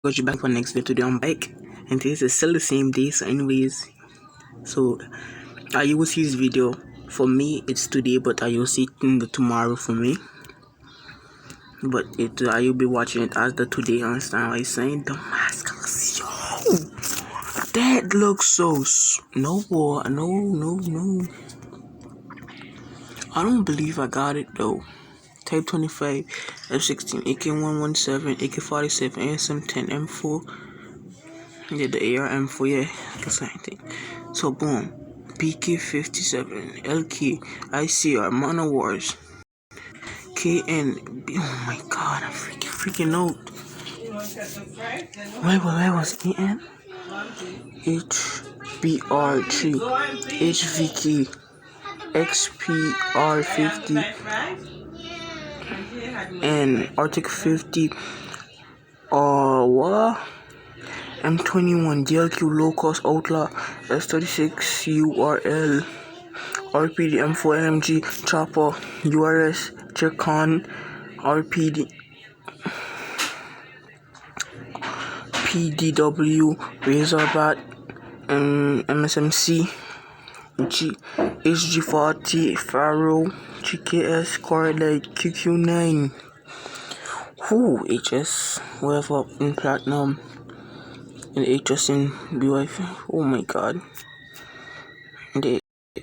got you back for next video. Today I'm back, and this is still the same day. So anyways, so you will see this video. For me it's today, but you will see it in the tomorrow for me, but you'll be watching it as the today. Understand what I'm saying? Damascus, yo, that looks so no boy, no, I don't believe I got it though. Type 25, F16, AK117, AK47, ASM10, M4. Yeah, the AR M4, yeah, the same thing. So boom, PK57, LK, ICR, Mono Wars, KN. Oh my god, I'm freaking out. Where was KN? HBR3, HVK, XPR50, and Arctic 50. What? M21, DLQ Low Cost Outlaw, S36 URL, RPD M4 MG, Chopper, URS, Checon, RPD, PDW, Razorbat, MSMC, HG40, Faro, GKS, Corelite, QQ9, HS, whatever in Platinum, and HS in BYF. Oh my god.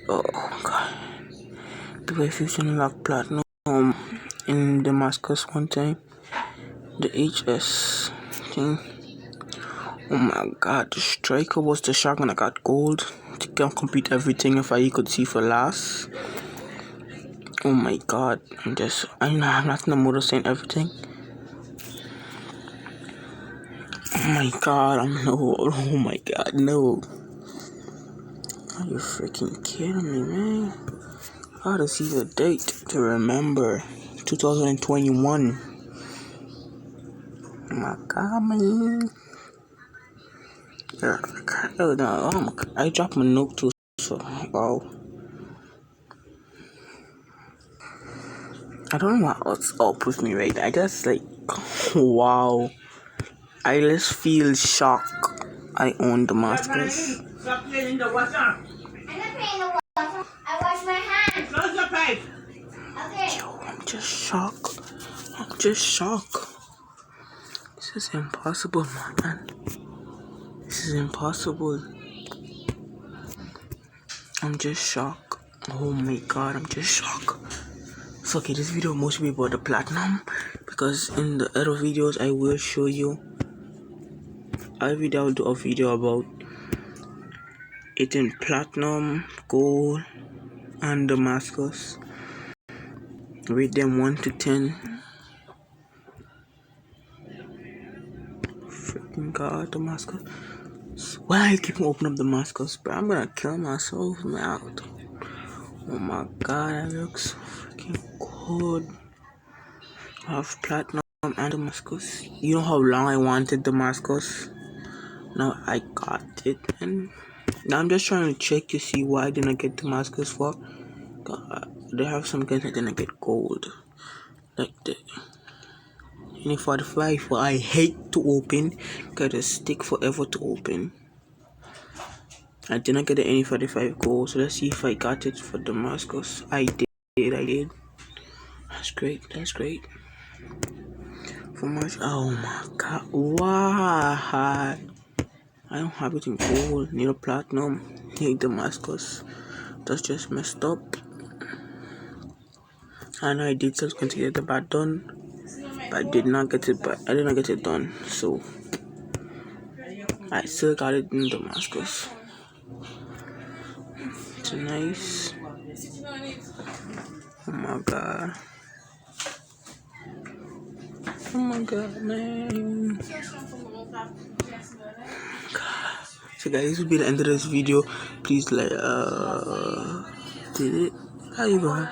Oh god. BYF unlock Platinum in Damascus one time. The HS thing. Oh my god, the striker was the shotgun. I got gold to complete everything if I could see for last. Oh my god, I'm not in the mood of saying everything. Oh my god, oh my god, no. Are you freaking kidding me, man? I gotta see the date to remember. 2021. Oh my god, man. Yeah, I dropped my note too, so wow. I don't know what's up with me right now. I just like, wow. I just feel shocked. I own Damascus. Stop playing in the water. I'm not playing in the water. I wash my hands. Close the pipe. Okay. Yo, I'm just shocked. This is impossible, man. This is impossible. I'm just shocked. Oh my god, I'm just shocked. So okay, this video mostly about the platinum, because in the other videos I will show you. I'll do a video about it in platinum, gold, and Damascus. Rate them 1 to 10. Freaking god, Damascus. Why I keep opening up Damascus, bro? I'm gonna kill myself, man. Oh my god, that looks freaking good. I have platinum and Damascus. You know how long I wanted Damascus? Now I got it, and now I'm just trying to check to see why I didn't get Damascus for. They have some guns I didn't get gold, like the N45. Well, I hate to open, gotta stick forever to open. I didn't get the N45 gold, so let's see if I got it for Damascus. I did. That's great. For much. Oh my god, why? I don't have it in gold, need a platinum, need Damascus. That's just messed up. I know I did subsequently to get the bat done, but I did not get it. But I did not get it done, so I still got it in Damascus. It's nice. Oh my god. Oh my god, man. So guys, this will be the end of this video. Please like did it? How you going?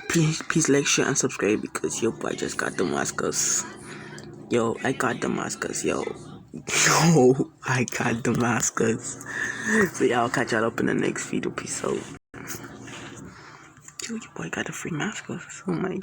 Please like, share, and subscribe, because yo, I just got Damascus. Yo, I got Damascus. Yo, I got Damascus. So yeah, I'll catch y'all up in the next video. Peace out. Yo, your boy got a free Damascus. Oh my god.